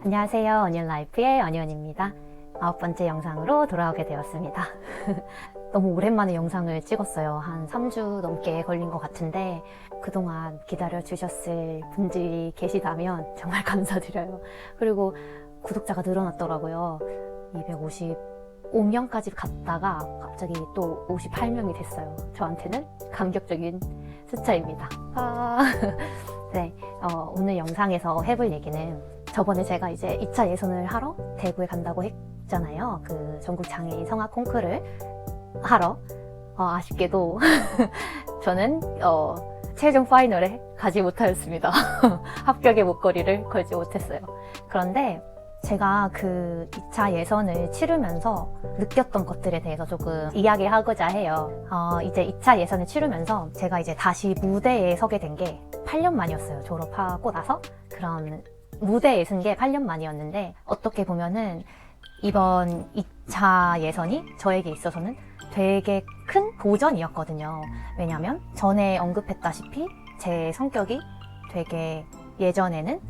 안녕하세요. 어니언라이프의 어니언입니다. 9번째 영상으로 돌아오게 되었습니다. 너무 오랜만에 영상을 찍었어요. 한 3주 넘게 걸린 것 같은데 그동안 기다려주셨을 분들이 계시다면 정말 감사드려요. 그리고 구독자가 늘어났더라고요. 255명까지 갔다가 갑자기 또 58명이 됐어요. 저한테는 감격적인 숫자입니다. 네, 오늘 영상에서 해볼 얘기는 저번에 제가 이제 2차 예선을 하러 대구에 간다고 했잖아요. 그 전국 장애인 성악 콩쿠르를 하러. 아쉽게도 저는 최종 파이널에 가지 못하였습니다. 합격의 목걸이를 걸지 못했어요. 그런데 제가 그 2차 예선을 치르면서 느꼈던 것들에 대해서 조금 이야기하고자 해요. 이제 2차 예선을 치르면서 제가 이제 다시 무대에 서게 된 게 8년 만이었어요. 졸업하고 나서 그런 무대에 선 게 8년 만이었는데 어떻게 보면은 이번 2차 예선이 저에게 있어서는 되게 큰 도전이었거든요. 왜냐면 전에 언급했다시피 제 성격이 되게 예전에는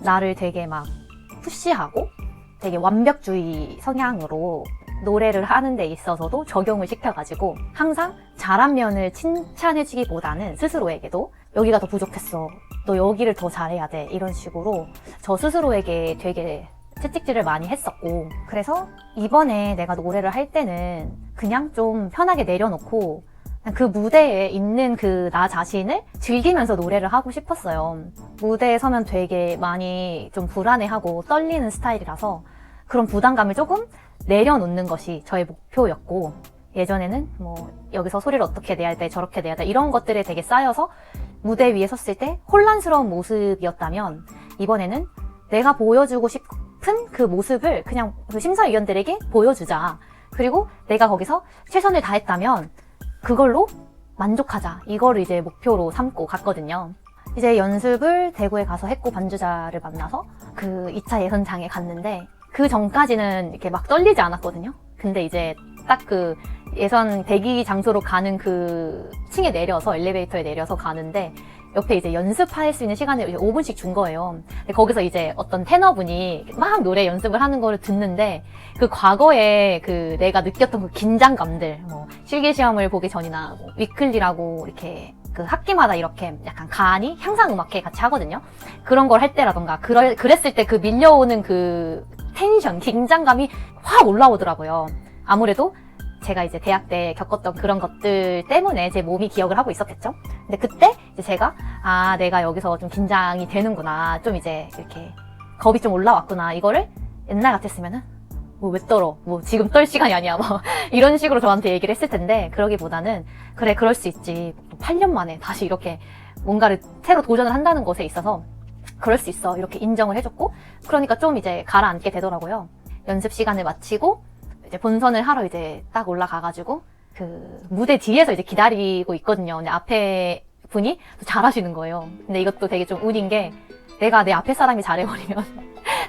나를 되게 막 푸시하고 되게 완벽주의 성향으로 노래를 하는 데 있어서도 적용을 시켜가지고 항상 잘한 면을 칭찬해주기보다는 스스로에게도 여기가 더 부족했어, 너 여기를 더 잘해야 돼, 이런 식으로 저 스스로에게 되게 채찍질을 많이 했었고, 그래서 이번에 내가 노래를 할 때는 그냥 좀 편하게 내려놓고 그냥 그 무대에 있는 그 나 자신을 즐기면서 노래를 하고 싶었어요. 무대에 서면 되게 많이 좀 불안해하고 떨리는 스타일이라서 그런 부담감을 조금 내려놓는 것이 저의 목표였고, 예전에는 뭐 여기서 소리를 어떻게 내야 돼, 저렇게 내야 돼, 이런 것들에 되게 쌓여서 무대 위에 섰을 때 혼란스러운 모습이었다면 이번에는 내가 보여주고 싶은 그 모습을 그냥 그 심사위원들에게 보여주자. 그리고 내가 거기서 최선을 다했다면 그걸로 만족하자. 이거를 이제 목표로 삼고 갔거든요. 이제 연습을 대구에 가서 했고 반주자를 만나서 그 2차 예선장에 갔는데 그 전까지는 이렇게 막 떨리지 않았거든요. 근데 이제 딱 그 예선 대기 장소로 가는 그 층에 내려서 엘리베이터에 내려서 가는데 옆에 이제 연습할 수 있는 시간을 5분씩 준 거예요. 근데 거기서 이제 어떤 테너분이 막 노래 연습을 하는 거를 듣는데 그 과거에 그 내가 느꼈던 그 긴장감들, 뭐 실기시험을 보기 전이나 뭐 위클리라고 이렇게 그 학기마다 이렇게 약간 가니 향상음악회 같이 하거든요. 그런 걸 할 때라던가 그랬을 때 그 밀려오는 그 텐션, 긴장감이 확 올라오더라고요. 아무래도 제가 이제 대학 때 겪었던 그런 것들 때문에 제 몸이 기억을 하고 있었겠죠. 근데 그때 이제 제가 내가 여기서 좀 긴장이 되는구나, 좀 이제 이렇게 겁이 좀 올라왔구나, 이거를 옛날 같았으면은 뭐 왜 떨어, 뭐 지금 떨 시간이 아니야, 뭐 이런 식으로 저한테 얘기를 했을 텐데, 그러기보다는 그래, 그럴 수 있지, 8년 만에 다시 이렇게 뭔가를 새로 도전을 한다는 것에 있어서 그럴 수 있어, 이렇게 인정을 해줬고, 그러니까 좀 이제 가라앉게 되더라고요. 연습 시간을 마치고 이제 본선을 하러 이제 딱 올라가가지고 그 무대 뒤에서 이제 기다리고 있거든요. 근데 앞에 분이 잘하시는 거예요. 근데 이것도 되게 좀 운인 게, 내가 내 앞에 사람이 잘해버리면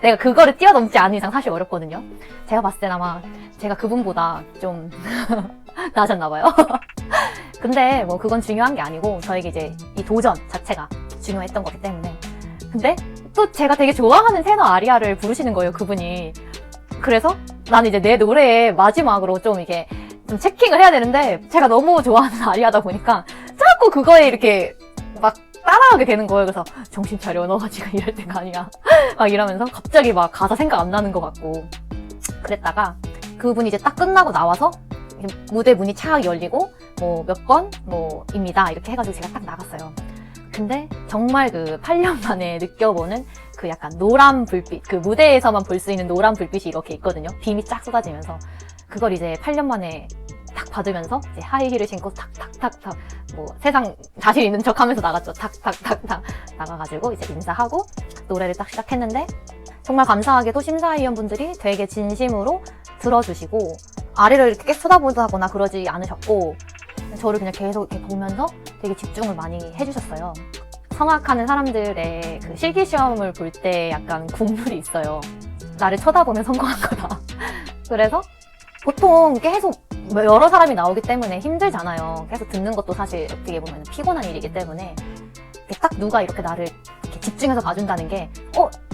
내가 그거를 뛰어넘지 않은 이상 사실 어렵거든요. 제가 봤을 땐 아마 제가 그분보다 좀 나아졌나봐요. 근데 뭐 그건 중요한 게 아니고 저에게 이제 이 도전 자체가 중요했던 거기 때문에. 근데 또 제가 되게 좋아하는 테너 아리아를 부르시는 거예요, 그분이. 그래서 나는 이제 내 노래의 마지막으로 좀 이게 좀 체킹을 해야 되는데 제가 너무 좋아하는 아리아다 보니까 자꾸 그거에 이렇게 막 따라하게 되는 거예요. 그래서 정신 차려, 너가 지금 이럴 때가 아니야, 막 이러면서 갑자기 막 가사 생각 안 나는 것 같고 그랬다가 그분이 이제 딱 끝나고 나와서 무대 문이 착 열리고 뭐 몇 번 뭐입니다 이렇게 해가지고 제가 딱 나갔어요. 근데 정말 그 8년 만에 느껴보는 그 약간 노란 불빛, 그 무대에서만 볼 수 있는 노란 불빛이 이렇게 있거든요. 빔이 쫙 쏟아지면서 그걸 이제 8년 만에 딱 받으면서 이제 하이힐을 신고 탁탁탁탁 뭐 세상 자신 있는 척 하면서 나갔죠. 탁탁탁탁 나가가지고 이제 인사하고 노래를 딱 시작했는데 정말 감사하게도 심사위원분들이 되게 진심으로 들어주시고 아래를 이렇게 계속 쳐다보거나 그러지 않으셨고 저를 그냥 계속 이렇게 보면서 되게 집중을 많이 해주셨어요. 성악하는 사람들의 그 실기시험을 볼 때 약간 국룰이 있어요. 나를 쳐다보면 성공한 거다. 그래서 보통 계속 여러 사람이 나오기 때문에 힘들잖아요. 계속 듣는 것도 사실 어떻게 보면 피곤한 일이기 때문에 딱 누가 이렇게 나를 이렇게 집중해서 봐준다는 게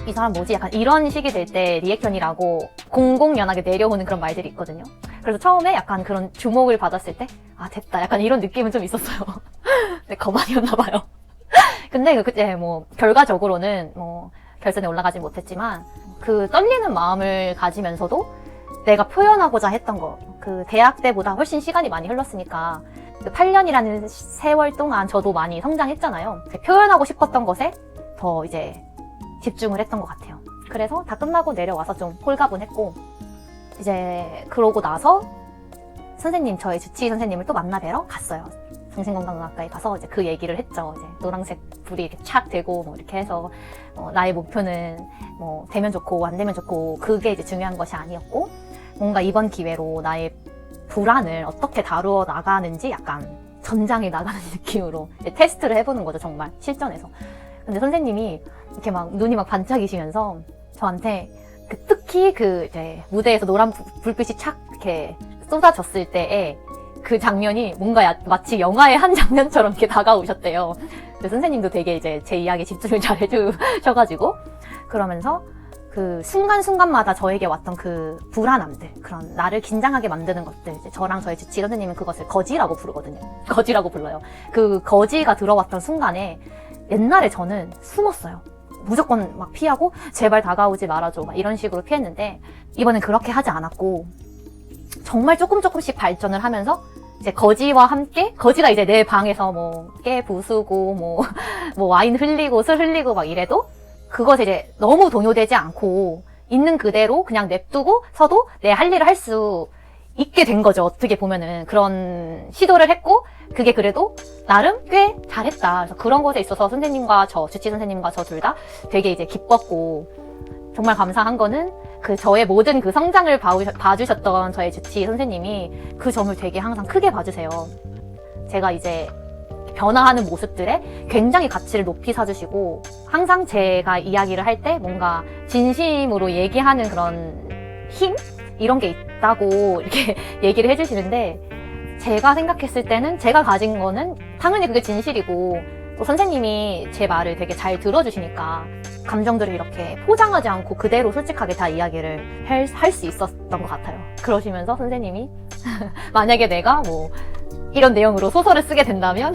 이 사람 뭐지? 약간 이런 식이 될 때 리액션이라고 공공연하게 내려오는 그런 말들이 있거든요. 그래서 처음에 약간 그런 주목을 받았을 때 아 됐다 약간 이런 느낌은 좀 있었어요. 근데 거만이었나 봐요. 근데 그때 뭐 결과적으로는 뭐 결선에 올라가지 못했지만 그 떨리는 마음을 가지면서도 내가 표현하고자 했던 거, 그 대학 때보다 훨씬 시간이 많이 흘렀으니까 그 8년이라는 세월 동안 저도 많이 성장했잖아요. 표현하고 싶었던 것에 더 이제 집중을 했던 것 같아요. 그래서 다 끝나고 내려와서 좀 홀가분했고, 이제 그러고 나서 선생님, 저의 주치의 선생님을 또 만나 뵈러 갔어요. 정신건강의학과에 가서 이제 그 얘기를 했죠. 이제 노란색 불이 이렇게 착 되고 뭐 이렇게 해서 나의 목표는 뭐 되면 좋고 안 되면 좋고 그게 이제 중요한 것이 아니었고, 뭔가 이번 기회로 나의 불안을 어떻게 다루어 나가는지 약간 전장에 나가는 느낌으로 테스트를 해보는 거죠. 정말 실전에서. 근데 선생님이 이렇게 막 눈이 막 반짝이시면서 저한테 특히 그 이제 무대에서 노란 불빛이 착 이렇게 쏟아졌을 때에 그 장면이 뭔가 마치 영화의 한 장면처럼 이렇게 다가오셨대요. 선생님도 되게 이제 제 이야기에 집중을 잘 해주셔가지고, 그러면서 그 순간순간마다 저에게 왔던 그 불안함들, 그런 나를 긴장하게 만드는 것들, 이제 저랑 저의 주치 선생님은 그것을 거지라고 부르거든요. 거지라고 불러요. 그 거지가 들어왔던 순간에 옛날에 저는 숨었어요. 무조건 막 피하고 제발 다가오지 말아줘 막 이런 식으로 피했는데, 이번엔 그렇게 하지 않았고 정말 조금씩 발전을 하면서 이제 거지와 함께, 거지가 이제 내 방에서 뭐 깨 부수고 뭐 와인 흘리고 술 흘리고 막 이래도 그것에 이제 너무 동요되지 않고 있는 그대로 그냥 냅두고 서도 내 할 일을 할 수 있게 된 거죠. 어떻게 보면은 그런 시도를 했고, 그게 그래도 나름 꽤 잘했다. 그래서 그런 것에 있어서 선생님과 주치 선생님과 저 둘 다 되게 이제 기뻤고, 정말 감사한 거는 그 저의 모든 그 성장을 봐주셨던 저의 주치 선생님이 그 점을 되게 항상 크게 봐주세요. 제가 이제 변화하는 모습들에 굉장히 가치를 높이 사주시고, 항상 제가 이야기를 할 때 뭔가 진심으로 얘기하는 그런 힘? 이런 게 있다고 이렇게 얘기를 해주시는데, 제가 생각했을 때는 제가 가진 거는 당연히 그게 진실이고, 또 선생님이 제 말을 되게 잘 들어주시니까 감정들을 이렇게 포장하지 않고 그대로 솔직하게 다 이야기를 할 수 있었던 것 같아요. 그러시면서 선생님이 만약에 내가 뭐 이런 내용으로 소설을 쓰게 된다면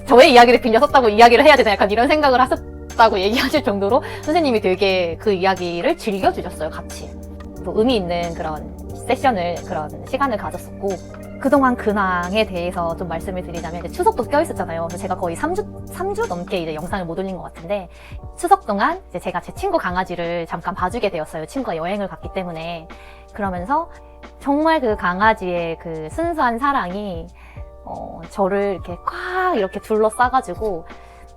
저의 이야기를 빌려 썼다고 이야기를 해야 되나 약간 이런 생각을 하셨다고 얘기하실 정도로 선생님이 되게 그 이야기를 즐겨주셨어요. 같이 또 의미 있는 그런 세션을, 그런 시간을 가졌었고, 그동안 근황에 대해서 좀 말씀을 드리자면, 이제 추석도 껴있었잖아요. 그래서 제가 거의 3주 넘게 이제 영상을 못 올린 것 같은데, 추석 동안 이제 제가 제 친구 강아지를 잠깐 봐주게 되었어요. 친구가 여행을 갔기 때문에. 그러면서 정말 그 강아지의 그 순수한 사랑이 저를 이렇게 꽉 이렇게 둘러싸가지고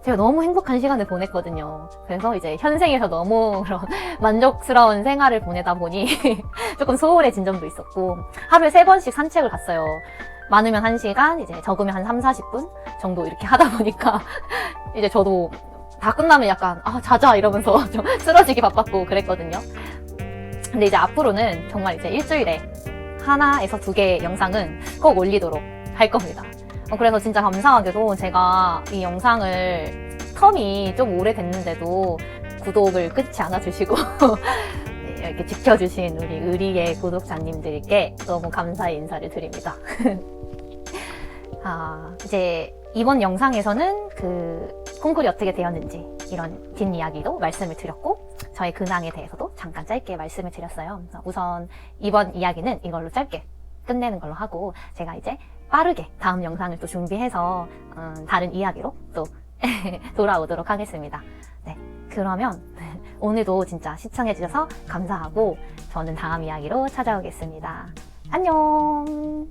제가 너무 행복한 시간을 보냈거든요. 그래서 이제 현생에서 너무 그런 만족스러운 생활을 보내다 보니 조금 소홀해진 점도 있었고, 하루에 3번씩 산책을 갔어요. 많으면 1시간, 이제 적으면 한 3, 40분 정도 이렇게 하다 보니까 이제 저도 다 끝나면 약간 자자 이러면서 좀 쓰러지기 바빴고 그랬거든요. 근데 이제 앞으로는 정말 이제 일주일에 1에서 2개 영상은 꼭 올리도록 할 겁니다. 그래서 진짜 감사하게도 제가 이 영상을 텀이 좀 오래됐는데도 구독을 끊지 않아 주시고 이렇게 지켜주신 우리 의리의 구독자님들께 너무 감사의 인사를 드립니다. 이제 이번 영상에서는 그 콩쿨이 어떻게 되었는지 이런 뒷이야기도 말씀을 드렸고, 저의 근황에 대해서도 잠깐 짧게 말씀을 드렸어요. 우선 이번 이야기는 이걸로 짧게 끝내는 걸로 하고, 제가 이제 빠르게 다음 영상을 또 준비해서 다른 이야기로 또 돌아오도록 하겠습니다. 네, 그러면 오늘도 진짜 시청해주셔서 감사하고, 저는 다음 이야기로 찾아오겠습니다. 안녕!